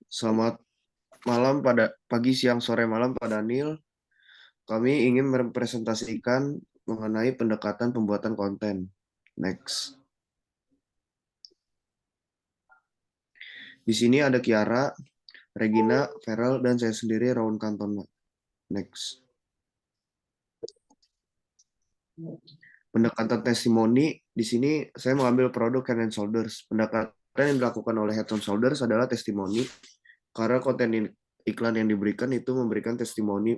Selamat malam pada pagi, siang, sore, malam Pak Daniel. Kami ingin merepresentasikan mengenai pendekatan pembuatan konten. Next. Di sini ada Kiara, Regina, Feral, dan saya sendiri Raun Kantona. Next. Pendekatan testimoni, di sini saya mengambil produk Head and Shoulders. Pendekatan yang dilakukan oleh Head and Shoulders adalah testimoni, karena konten iklan yang diberikan itu memberikan testimoni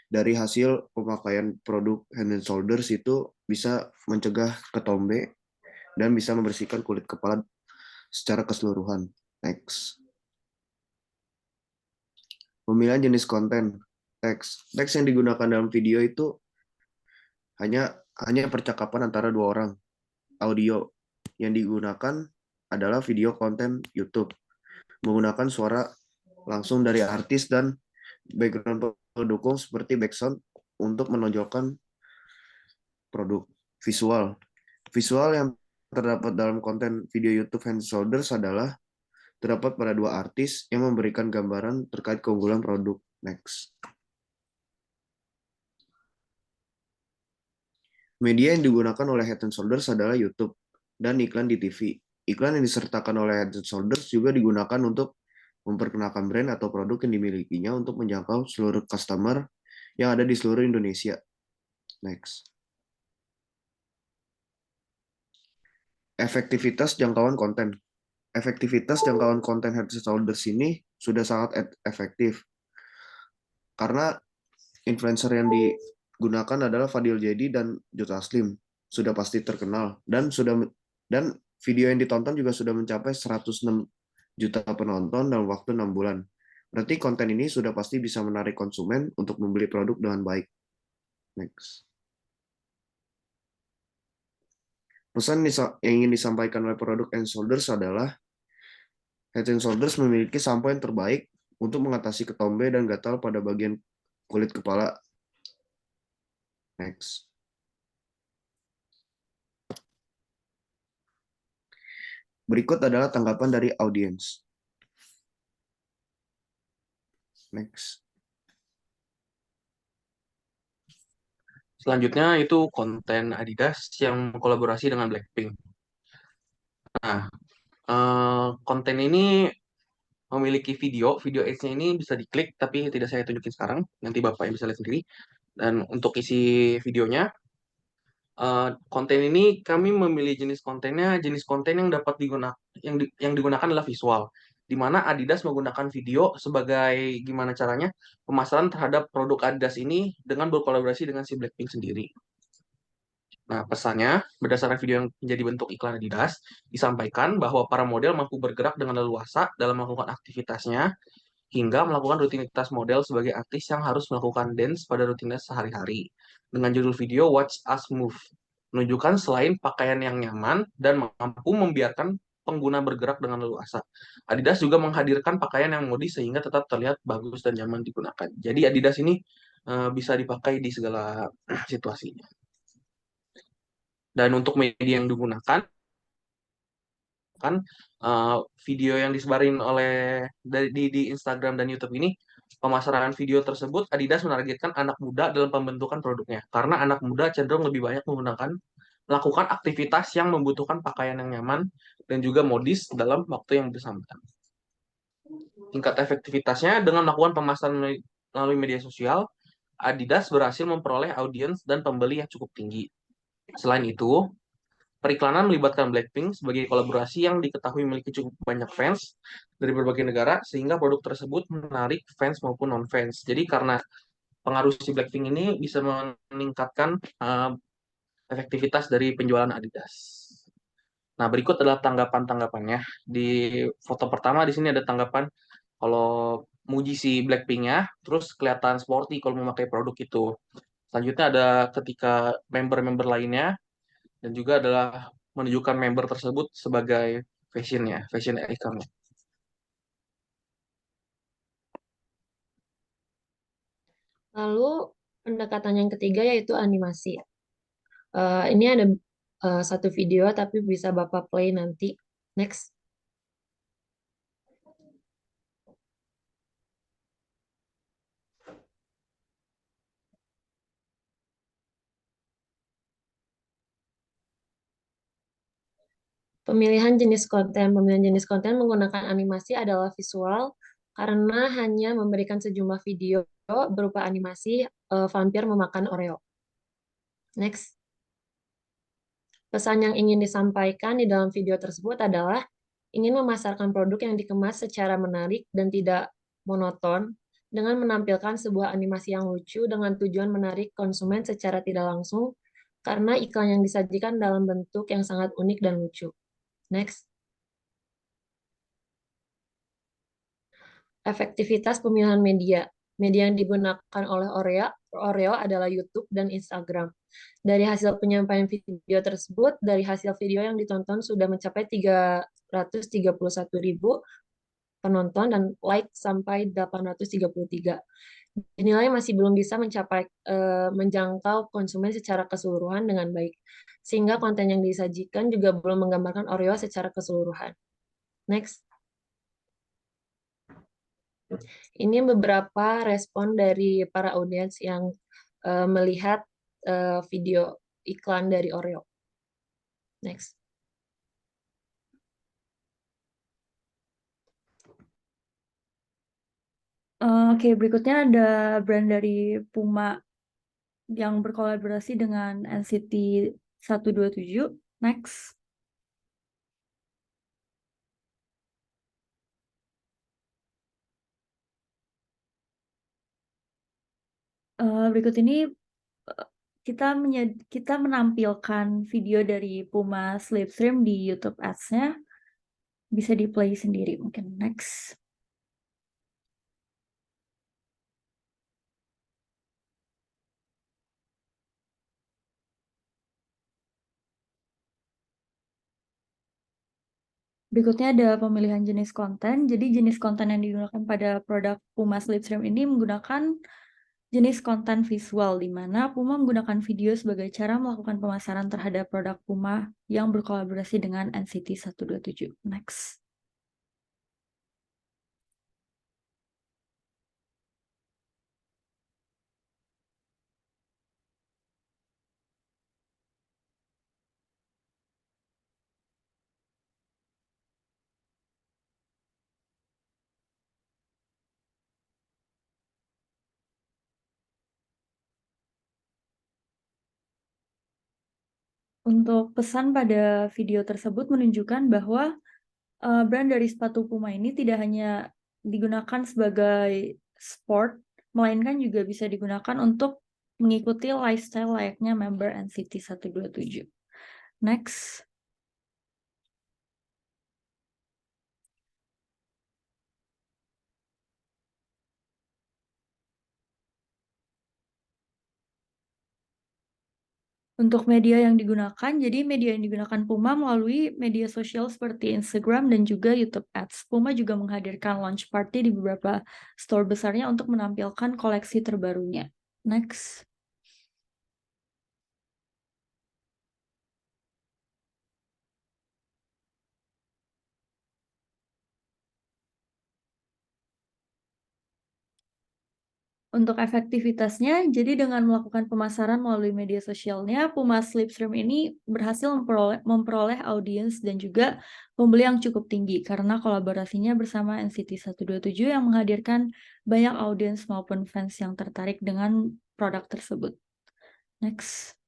dari hasil pemakaian produk Head and Shoulders itu bisa mencegah ketombe dan bisa membersihkan kulit kepala secara keseluruhan. Next. Pemilihan jenis konten. Teks. Teks yang digunakan dalam video itu hanya hanya percakapan antara dua orang. Audio yang digunakan adalah video konten YouTube. Menggunakan suara langsung dari artis dan background pendukung seperti background untuk menonjolkan produk. Visual. Visual yang terdapat dalam konten video YouTube Hand Shoulders adalah terdapat pada dua artis yang memberikan gambaran terkait keunggulan produk. Next. Media yang digunakan oleh Head and Shoulders adalah YouTube dan iklan di TV. Iklan yang disertakan oleh Head and Shoulders juga digunakan untuk memperkenalkan brand atau produk yang dimilikinya untuk menjangkau seluruh customer yang ada di seluruh Indonesia. Next. Efektivitas jangkauan konten. Efektivitas jangkauan konten Head and Shoulders ini sudah sangat efektif karena influencer yang digunakan adalah Fadil Jadi dan Jod Taslim. Sudah pasti terkenal dan video yang ditonton juga sudah mencapai 106 juta penonton dalam waktu 6 bulan. Berarti konten ini sudah pasti bisa menarik konsumen untuk membeli produk dengan baik. Next. Pesan yang ingin disampaikan oleh produk Head and Shoulders adalah Head and Shoulders memiliki sampo yang terbaik untuk mengatasi ketombe dan gatal pada bagian kulit kepala. Next. Berikut adalah tanggapan dari audiens. Next. Selanjutnya itu konten Adidas yang kolaborasi dengan Blackpink. Nah, konten ini memiliki video ads-nya ini bisa diklik, tapi tidak saya tunjukin sekarang, nanti Bapak yang bisa lihat sendiri. Dan untuk isi videonya, konten ini kami memilih jenis konten yang dapat digunakan, yang digunakan adalah visual, di mana Adidas menggunakan video sebagai gimana caranya pemasaran terhadap produk Adidas ini dengan berkolaborasi dengan si Blackpink sendiri. Nah, pesannya, berdasarkan video yang menjadi bentuk iklan Adidas, disampaikan bahwa para model mampu bergerak dengan leluasa dalam melakukan aktivitasnya, hingga melakukan rutinitas model sebagai artis yang harus melakukan dance pada rutinitas sehari-hari. Dengan judul video Watch Us Move, menunjukkan selain pakaian yang nyaman dan mampu membiarkan pengguna bergerak dengan leluasa. Adidas juga menghadirkan pakaian yang modis sehingga tetap terlihat bagus dan nyaman digunakan. Jadi Adidas ini bisa dipakai di segala situasi. Dan untuk media yang digunakan, kan video yang disebarin oleh di Instagram dan YouTube ini, pemasaran video tersebut Adidas menargetkan anak muda dalam pembentukan produknya karena anak muda cenderung lebih banyak melakukan aktivitas yang membutuhkan pakaian yang nyaman dan juga modis dalam waktu yang bersamaan. Tingkat efektivitasnya dengan melakukan pemasaran melalui media sosial, Adidas berhasil memperoleh audiens dan pembeli yang cukup tinggi. Selain itu, periklanan melibatkan Blackpink sebagai kolaborasi yang diketahui memiliki cukup banyak fans dari berbagai negara, sehingga produk tersebut menarik fans maupun non-fans. Jadi karena pengaruh si Blackpink ini bisa meningkatkan efektivitas dari penjualan Adidas. Nah, berikut adalah tanggapan-tanggapannya. Di foto pertama di sini ada tanggapan kalau muji si Blackpink-nya, terus kelihatan sporty kalau memakai produk itu. Selanjutnya ada ketika member-member lainnya, dan juga adalah menunjukkan member tersebut sebagai fashion icon. Lalu pendekatan yang ketiga yaitu animasi. Ini ada satu video tapi bisa Bapak play nanti. Next. Pemilihan jenis konten. Pemilihan jenis konten menggunakan animasi adalah visual karena hanya memberikan sejumlah video berupa animasi vampir memakan Oreo. Next. Pesan yang ingin disampaikan di dalam video tersebut adalah ingin memasarkan produk yang dikemas secara menarik dan tidak monoton dengan menampilkan sebuah animasi yang lucu dengan tujuan menarik konsumen secara tidak langsung karena iklan yang disajikan dalam bentuk yang sangat unik dan lucu. Next. Efektivitas pemilihan media. Media yang digunakan oleh Oreo adalah YouTube dan Instagram. Dari hasil penyampaian video tersebut, dari hasil video yang ditonton sudah mencapai 331.000 penonton dan like sampai 833. Dinilai masih belum bisa menjangkau konsumen secara keseluruhan dengan baik, sehingga konten yang disajikan juga belum menggambarkan Oreo secara keseluruhan. Next. Ini beberapa respon dari para audiens yang melihat video iklan dari Oreo. Next. Oke, berikutnya ada brand dari Puma yang berkolaborasi dengan NCT 127. Next. Berikut ini kita menampilkan video dari Puma Slipstream di YouTube Ads-nya. Bisa di-play sendiri mungkin. Next. Berikutnya ada pemilihan jenis konten. Jadi jenis konten yang digunakan pada produk Puma Slipstream ini menggunakan jenis konten visual, di mana Puma menggunakan video sebagai cara melakukan pemasaran terhadap produk Puma yang berkolaborasi dengan NCT 127. Next. Untuk pesan pada video tersebut menunjukkan bahwa brand dari sepatu Puma ini tidak hanya digunakan sebagai sport, melainkan juga bisa digunakan untuk mengikuti lifestyle layaknya member NCT 127. Next. Untuk media yang digunakan, jadi media yang digunakan Puma melalui media sosial seperti Instagram dan juga YouTube Ads. Puma juga menghadirkan launch party di beberapa store besarnya untuk menampilkan koleksi terbarunya. Next. Untuk efektivitasnya, jadi dengan melakukan pemasaran melalui media sosialnya, Puma Slipstream ini berhasil memperoleh audiens dan juga pembeli yang cukup tinggi karena kolaborasinya bersama NCT 127 yang menghadirkan banyak audiens maupun fans yang tertarik dengan produk tersebut. Next.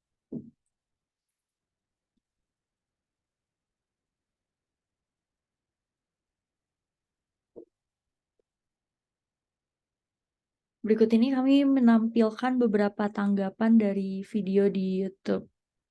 Berikut ini kami menampilkan beberapa tanggapan dari video di YouTube